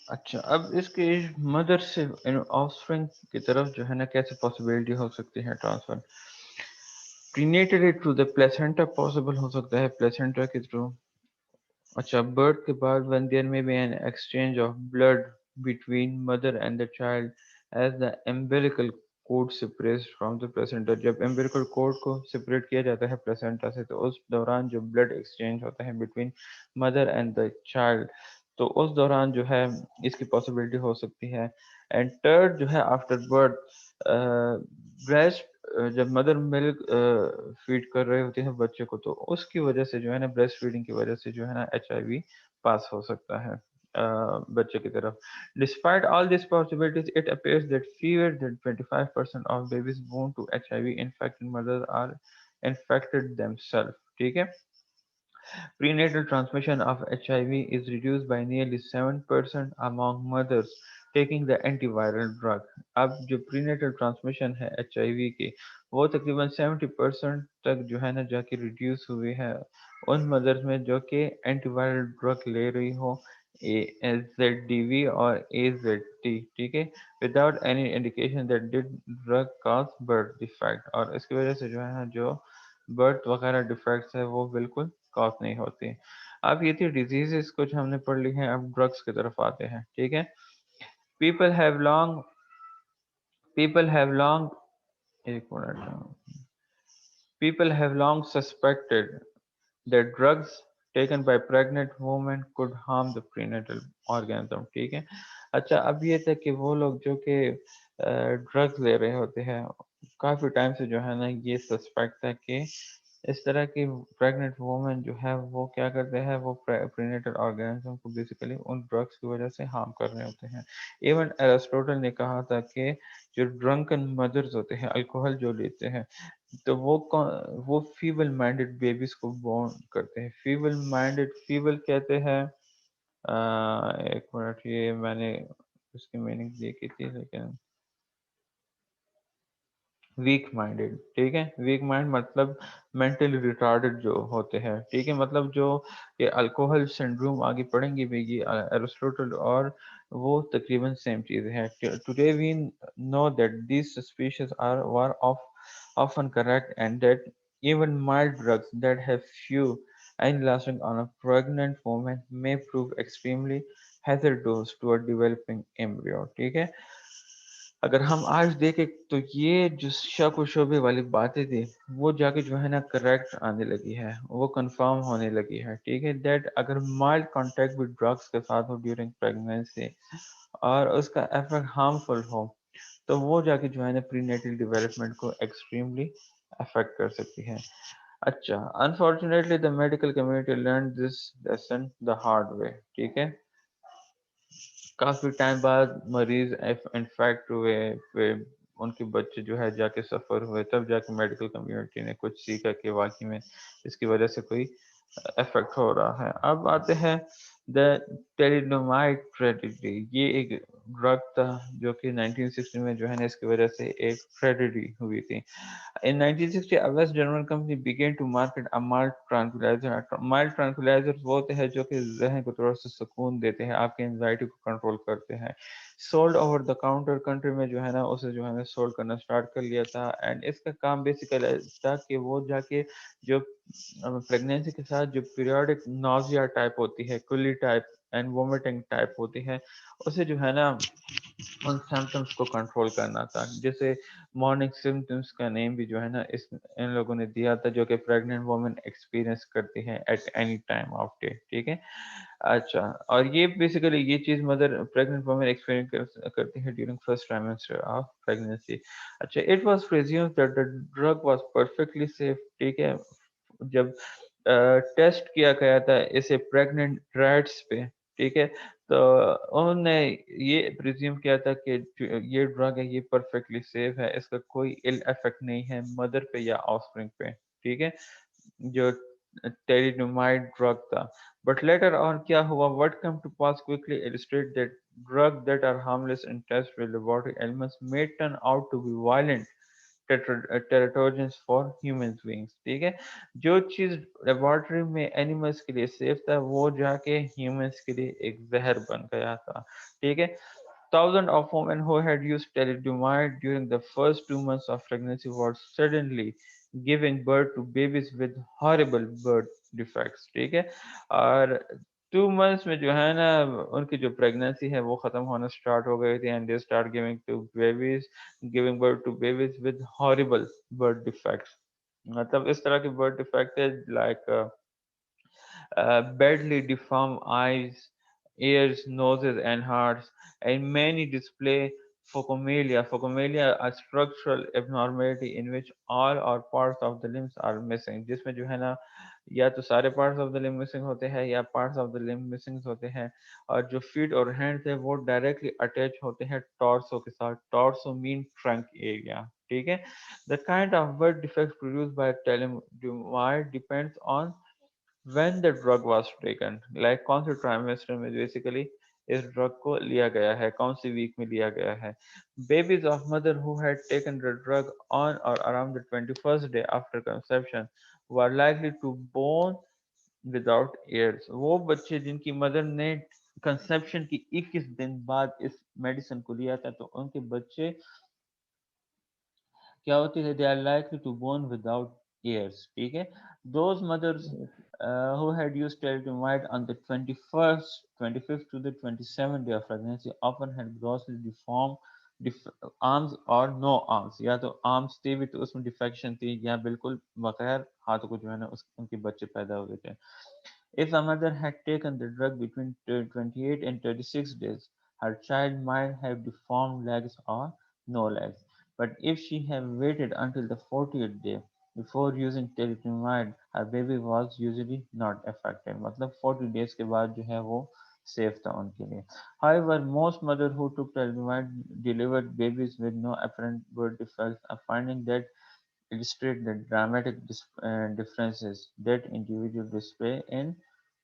अच्छा, अब इसके मदर से ऑफस्प्रिंग की तरफ जो है ना कैसे पॉसिबिलिटी हो सकती है transfer? Prenatally through the placenta possible हो सकता है, प्लेसेंटा के थ्रू। अच्छा, बर्थ के बाद when there may be an exchange of blood between mother and the child as the umbilical cord separates from the placenta। जब umbilical cord को separate किया जाता है placenta से तो उस दौरान जो blood exchange होता है between mother and the child, तो उस दौरान जो है इसकी possibility हो सकती है। एंड थर्ड जो है आफ्टर बर्थ ब्रेस्ट, जब मदर मिल्क फीड कर रहे होते हैं बच्चे को तो उसकी वजह से जो है ना ब्रेस्ट फीडिंग की वजह से जो है ना HIV पास हो सकता है बच्चे की तरफ। Despite all these possibilities, it appears that fewer than 25% of babies born to HIV infected mothers are infected themselves। ठीक है। Prenatal transmission of HIV is reduced by nearly 7% among mothers taking the antiviral drug। अब जो prenatal transmission है HIV की वो तकरीबन 70% तक जो है ना जाके रिड्यूस हुई है उन मदर्स में जो कि एंटीवायरल ड्रग ले रही हो, AZDV और AZT। ठीक है, without any indication that did drug cause birth defect. और इसकी वजह से जो है ना जो बर्थ वगैरह डिफेक्ट्स है वो बिल्कुल कॉज नहीं होती। अब ये थी डिजीजेस कुछ हमने पढ़ ली हैं, अब ड्रग्स की तरफ आते हैं। ठीक है। People have long people have long एक minute people have long suspected that drugs taken by pregnant women could harm the prenatal organism। ठीक है। अच्छा, अब ये था कि वो लोग जो कि ड्रग्स ले रहे होते हैं काफ़ी टाइम से जो है ना ये सस्पेक्ट है कि इस तरह की प्रेग्नेंट वुमेन जो है वो क्या करते हैं, वो प्रीनेटल ऑर्गेनिज्म को बेसिकली उन ड्रग्स की वजह से हार्म कर रहे होते हैं। इवन एरिस्टोटल ने कहा था कि जो ड्रंकन मदर्स होते हैं अल्कोहल जो लेते हैं तो वो फीबल माइंडेड बेबीज को बोर्न करते हैं। फीबल माइंडेड, फीबल कहते हैं एक मिनट, ये मैंने उसकी मीनिंग देखी थी लेकिन वीक माइंडेड। ठीक है, वीक माइंड मतलब मेंटली रिटार्डेड जो होते हैं। ठीक है, मतलब जो ये अल्कोहल सिंड्रोम आगे पढ़ेंगे भी ये एरिस्टोटल और वो तकरीबन सेम चीज़ है। Today we know that these suspicions are were of often correct and that even mild drugs that have few any lasting on a pregnant woman may prove extremely hazardous to a developing embryo। ठीक है, अगर हम आज देखें तो ये जो शक व शोबे वाली बातें थी वो जाके जो है ना करेक्ट आने लगी है, वो कंफर्म होने लगी है। ठीक है, दैट अगर माइल्ड कांटेक्ट विद ड्रग्स के साथ हो ड्यूरिंग प्रेगनेंसी और उसका इफेक्ट हार्मफुल हो तो वो जाके जो है ना प्रीनेटल डेवलपमेंट को एक्सट्रीमली अफेक्ट कर सकती है। अच्छा, unfortunately the medical community learn this lesson the hard way. ठीक है, काफ़ी टाइम बाद मरीज इन्फेक्ट हुए, फिर उनके बच्चे जो है जाके सफ़र हुए, तब जाके मेडिकल कम्युनिटी ने कुछ सीखा कि वाकई में इसकी वजह से कोई इफेक्ट हो रहा है। अब आते हैं द टेलिडोमाइड ट्रेजेडी। ये एक ड्रग था जो कि 1960 में जो है ना इसकी वजह से एक ट्रेजेडी हुई थी। In 1960, a West German company began to market a mild tranquilizer। Mild tranquilliser वो होते हैं जो कि जहन को थोड़ा सा सुकून देते हैं, आपके एंजाइटी को कंट्रोल करते हैं। Sold over the counter country में जो है ना उसे जो है ना सोल्ड करना स्टार्ट कर लिया था। एंड इसका काम बेसिकली था कि वो जाके जो प्रेगनेंसी के साथ जो पीरियोडिक नोजिया टाइप होती है, कुली टाइप एंड वोमिटिंग टाइप होती है, उसे जो है ना उन सिम्टम्स को कंट्रोल करना था। जैसे मॉर्निंग सिम्टम्स का नेम भी जो है ना इस इन लोगों ने दिया था जो कि प्रेग्नेंट वुमेन एक्सपीरियंस करती है at any time of day. ठीक है। अच्छा, और ये बेसिकली ये चीज मदर प्रेग्नेंट वुमेन एक्सपीरियंस करती है during first trimester of pregnancy. अच्छा, it was presumed that the drug was perfectly safe. ठीक है, जब टेस्ट किया गया था इसे प्रेग्नेंट रैट्स पे, ठीक है, तो उन्होंने ये प्रिज्यूम किया था कि जो ये ड्रग है ये परफेक्टली सेफ है, इसका कोई इल इफेक्ट नहीं है मदर पे या ऑफस्प्रिंग पे। ठीक है, जो टेरिडोमाइड ड्रग था। बट लेटर ऑन क्या हुआ, what come to pass quickly illustrate that drug that are harmless in test with laboratory elements may turn out to be violent teratogens for human beings, ठीक है। जो चीज़ laboratory में animals के लिए safe था वो जाके ह्यूमंस के लिए एक जहर बन गया था, ठीक है। Thousands of women who had used thalidomide during the first 2 months of pregnancy were suddenly giving birth to babies with horrible birth defects, ठीक है। और 2 मंथ्स में जो है ना उनकी जो प्रेगनेंसी है वो ख़त्म होना स्टार्ट हो गई थी, and they start giving birth to babies with horrible birth defects. मतलब इस तरह के बर्थ डिफेक्ट है like badly deformed eyes, ears, noses, and hearts, and many display phocomelia. Phocomelia, a structural abnormality in which all or parts of the limbs are missing. जिसमें जो है ना या तो सारे parts of the limb missing होते हैं या parts of the limb missing होते हैं, और जो feet और hands है वो directly attach होते हैं torso के साथ. Torso mean trunk area. ठीक है. The kind of birth defects produced by thalidomide depends on when the drug was taken, like कौन से ट्राइमेस्टर में बेसिकली इस ड्रग को लिया गया है, कौन सी वीक में लिया गया है। Babies of mother who had taken the drug on or around the 21st day after conception were likely to born without ears। वो बच्चे जिनकी मदर ने कंसेप्शन की 21 दिन बाद इस मेडिसिन को लिया था तो उनके बच्चे क्या होती है, they are likely to born without ears, ठीक है। Those mothers who had used thalidomide on the 21st, 25th to the 27th day of pregnancy often had grossly deformed arms और no arms, या तो आर्म्स थी भी तो उसमें defection थी या बिल्कुल बगैर हाथों को जो है ना उनके बच्चे पैदा हुए थे। If a mother had taken the drug between 28 and 36 days, her child might have deformed legs or no legs. But if she had waited until the 40th day before using thalidomide, her baby was usually not affected. मतलब 40 days के बाद जो है वो safe था उनके लिए. However, most mothers who took thalidomide delivered babies with no apparent birth defects, a finding that illustrate the dramatic differences that individuals display in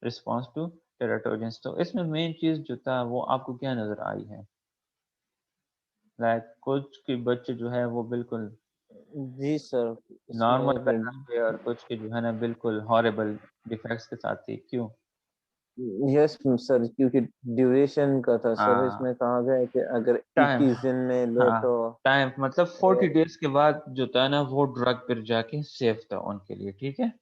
response to teratogens। तो इसमें मेन चीज जो था वो आपको क्या नजर आई है? लाइक कुछ के बच्चे जो है वो बिल्कुल जी सर, नॉर्मल इसमें पैदा हुए और कुछ के जो है ना बिल्कुल हॉरिबल डिफेक्ट्स के साथ थी, क्यों? यस सर, क्योंकि ड्यूरेशन का था सर, हाँ, इसमें कहा गया है कि अगर टाइम। 21 दिन में ले हाँ, तो टाइम मतलब 40 डेज के बाद जो था ना वो ड्रग फिर जाके सेफ था उनके लिए, ठीक है।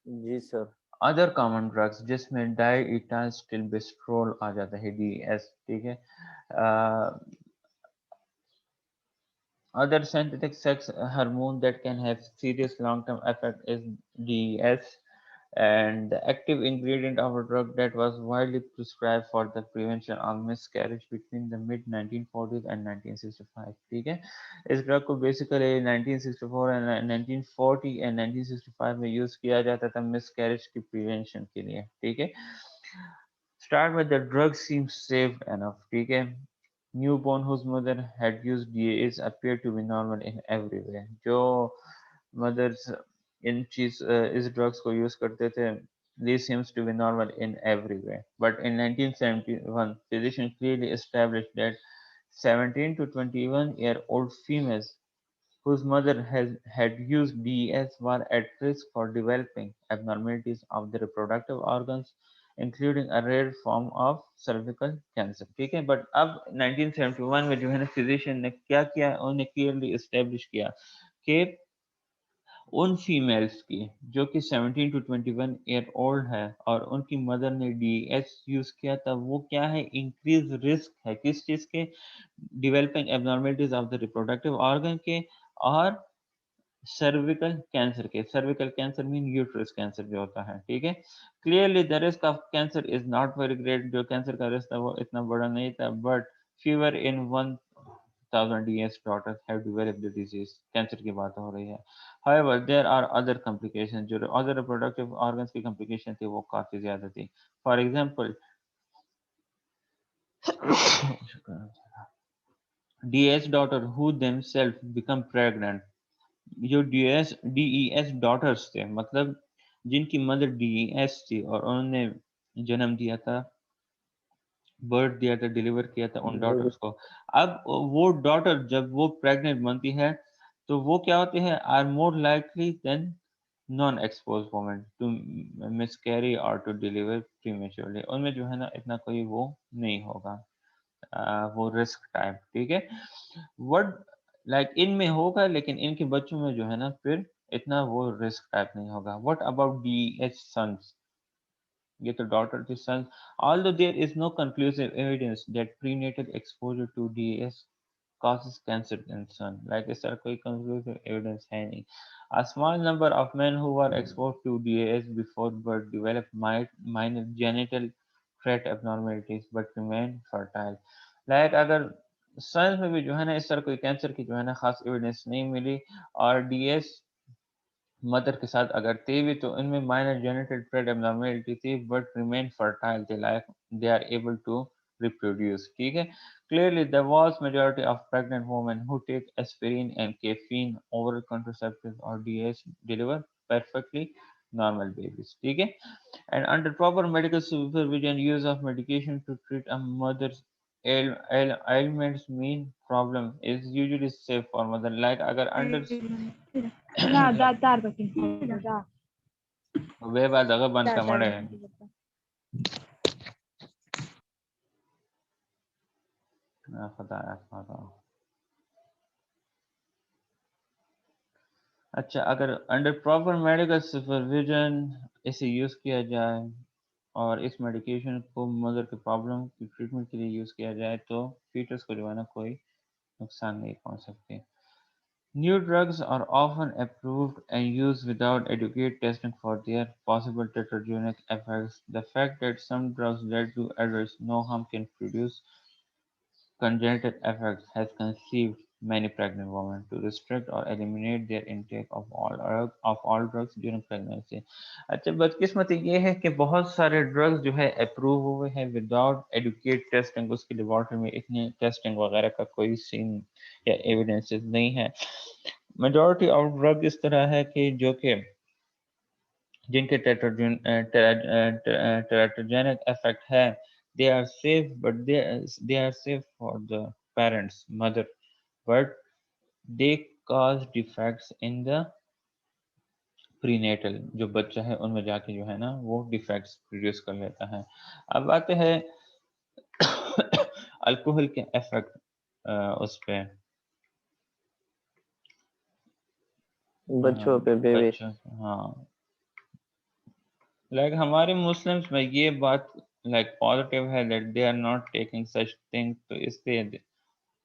जी सर। अदर कॉमन ड्रग्स जिसमें डाइइथाइलस्टिल्बेस्ट्रोल आ जाता है, डीएस, ठीक है। Other synthetic sex hormone that can have serious long-term effect is DES, and the active ingredient of a drug that was widely prescribed for the prevention of miscarriage between the mid 1940s and 1965, ठीक है। इस drug को basically 1964 and 1940 and 1965 में use किया जाता था miscarriage की prevention के लिए, ठीक है। Start with the drug seems safe enough, ठीक है। Newborn whose mother had used DAs appear to be normal in every way। जो mothers इस drugs को use करते थे, this seems to be normal in every way। But in 1971, physicians clearly established that 17 to 21-year-old females whose mother had used DES were at risk for developing abnormalities of the reproductive organs, including a rare form of cervical cancer, ठीक है। But अब 1971 में जो है ना physician ने क्या किया, उन्होंने क्लियरली एस्टेब्लिश किया कि उन फीमेल्स की जो कि 17 टू 21 ईयर ओल्ड है और उनकी मदर ने डीएस यूज किया था, वो क्या है, इंक्रीज रिस्क है किस चीज के, developing abnormalities of the reproductive organ के और सर्विकल कैंसर के। Cervical cancer mean uterus cancer जो होता है, ठीक है। Clearly the risk of cancer is not very great, जो कैंसर का रिस्क था वो इतना बड़ा नहीं था, but fever in 1000 DS daughters have developed the disease। Cancer की बात हो रही है। However, there are other complications, जो other reproductive organs की complication थी वो काफी ज्यादा थी। For example, DS daughter who themselves become pregnant, जो डीईएस डॉटर्स थे, मतलब जिनकी मदर डीईएस थी और उन्होंने जन्म दिया था बर्थ दिया था, डिलीवर किया था उन डॉटर्स को। अब वो डॉटर जब वो प्रेग्नेंट बनती है तो वो क्या होती है, are more likely than non expose women to miscarry और टू डिलीवर प्रीमेच्योरली। उनमें जो है ना इतना कोई वो नहीं होगा, वो रिस्क टाइप, ठीक है। व्हाट लाइक इनमें होगा, लेकिन इनके बच्चों में जो है ना फिर इतना वो रिस्क टाइप नहीं होगा। What about D H sons, ये तो daughter to son. Although there is no conclusive evidence that prenatal exposure to DAS causes cancer in son, like इस तरह कोई conclusive evidence है नहीं। A small number of men who were exposed to DAS before birth develop minor genital tract abnormalities but remain fertile. Like अगर sons में भी जो है ना इस तरह कोई कैंसर की जो है ना खास एविडेंस नहीं मिली, और डीएस मदर के साथ अगर थे भी तो इनमें माइनर जेनिटल ट्रेड एब्नॉर्मेलिटी थी, बट रिमेन फर्टाइल थे, like they are able to reproduce, ठीक है। Clearly the was majority of pregnant women who take aspirin and caffeine oral contraceptive और DH deliver perfectly normal babies, ठीक है। And under proper medical supervision, use of medication to treat a mother's ailments mean problem is usually safe for mother, like अगर under لا دا دار بكين دا वे बाद अगर बंद دا का دا मड़े खुदा खुदा। अच्छा, अगर अंडर प्रॉपर मेडिकल सुपरविजन इसे यूज़ किया जाए और इस मेडिकेशन को मदर के प्रॉब्लम की ट्रीटमेंट के लिए यूज़ किया जाए तो फीटस को जो है ना कोई नुकसान नहीं पहुंच सकते। New drugs are often approved and used without adequate testing for their possible teratogenic effects. The fact that some drugs that do adverse no harm can produce congenital effects has conceived many pregnant women to restrict or eliminate their intake of all drugs during pregnancy. अच्छा, बदकिस्मती ये है कि बहुत सारे drugs जो है approve हुए हैं विदाउट एडुकेट टेस्टिंग, उसकी लेबॉर्टरी में इतनी टेस्टिंग वगैरह का कोई सीन या एविडेंसेस नहीं है। मेजॉरिटी ऑफ ड्रग इस तरह है कि जो कि जिनके teratogenic effect है, they are safe, but they are safe for the parents mother, but they cause defects in the prenatal, जो बच्चा है उनमें जाके जो है ना वो डिफेक्ट्स प्रोड्यूस कर लेता है। अब आते हैं अल्कोहल के इफेक्ट उस पे बच्चों पे, बेबीज। बच्चों, हाँ, लाइक हमारे मुस्लिम्स में ये बात लाइक पॉजिटिव है that they are not taking such thing, तो इसलिए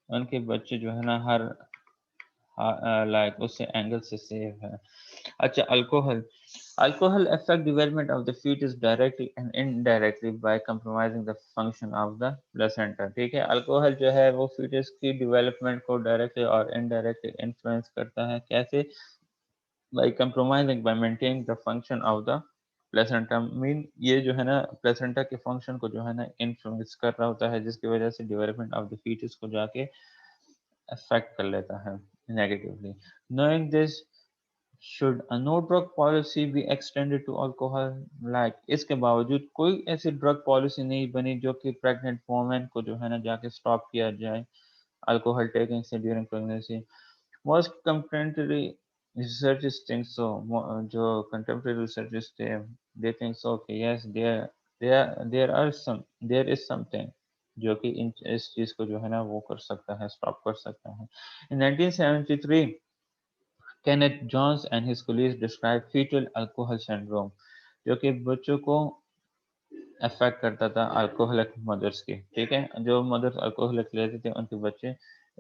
उनके बच्चे जो है ना हर लाइक उससे एंगल से सेफ है। अच्छा, alcohol alcohol affect development of the fetus directly and indirectly by compromising the function of the placenta, ठीक है। अल्कोहल जो है वो fetus की डेवलपमेंट को डायरेक्टली और इनडायरेक्टली इन्फ्लुएंस करता है, कैसे, by compromising by maintaining the function of the placenta, mean ये जो है ना प्लेसेंटा के फंक्शन को जो है ना इन्फ्लुएंस कर रहा होता है, जिसकी वजह से डेवलपमेंट ऑफ द फीटस को जाके अफेक्ट कर लेता है negatively. Knowing this, should a no drug policy be extended to alcohol, like इसके बावजूद कोई ऐसी ड्रग पॉलिसी नहीं बनी जो कि प्रेग्नेंट वोमेन को जो है ना जाके स्टॉप किया जाए अल्कोहल टेकिंग से during pregnancy. Most contemporary researchers think so, जो contemporary researchers थे they think so कि yes there is something जो कि इस चीज को जो है ना वो कर सकता है, स्टॉप कर सकता है। In 1973 Kenneth Jones and his colleagues described fetal alcohol syndrome, जो कि बच्चों को अफेक्ट करता था अल्कोहलिक मदर्स की, ठीक है। जो मदर्स अल्कोहलिक लेते थे उनके बच्चे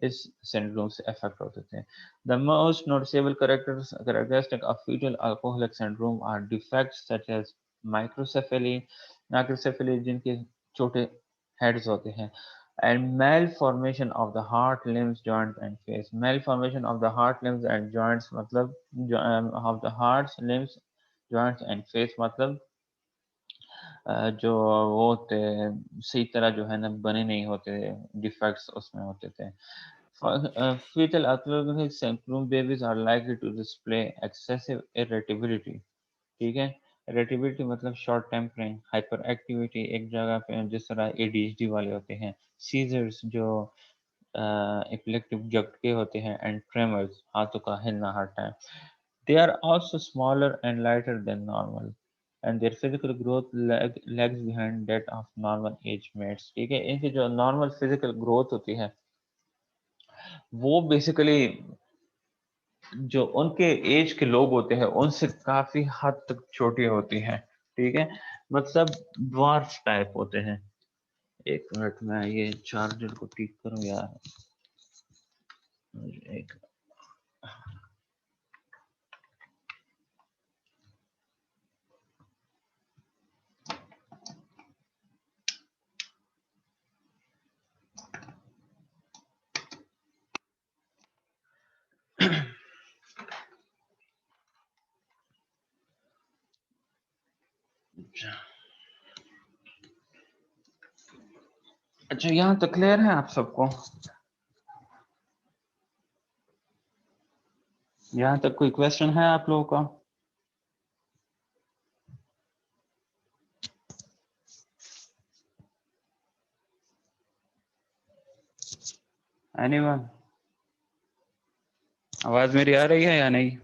इस सिंड्रोम से अफेक्ट होते थे। The most noticeable characteristic of fetal alcoholic syndrome are defects such as microcephaly, जिनके छोटे हेड्स होते हैं, and malformation of the heart, limbs, joints and face. Malformation of the heart, limbs and joints मतलब of the hearts, limbs, joints and face मतलब जो वो होते सही तरह जो है ना बने नहीं होते, डिफेक्ट्स उसमें होते थे। Fetal alcoholic syndrome babies are likely to display excessive irritability, ठीक है। इरिटेबिलिटी मतलब शॉर्ट टेम्परिंग, हाइपर एक्टिविटी एक जगह पे जिस तरह एडीएचडी वाले होते हैं, सीजर्स जो इपिलेप्टिक झटके होते हैं, एंड ट्रेमर्स हाथों का हिलना हर time. They are also smaller and lighter than normal and their physical growth lags behind that of normal age mates. ठीक है, इनकी जो नॉर्मल फिजिकल ग्रोथ होती है वो बेसिकली जो उनके एज के लोग होते हैं उनसे काफी हद तक छोटी होती है। ठीक है, मतलब ड्वार्फ टाइप होते हैं। एक मिनट में ये चार्जर को ठीक करूं यार, एक अच्छा, यहाँ तक क्लियर है आप सबको? यहाँ तक कोई क्वेश्चन है आप लोगों का? एनीवन? आवाज मेरी आ रही है या नहीं?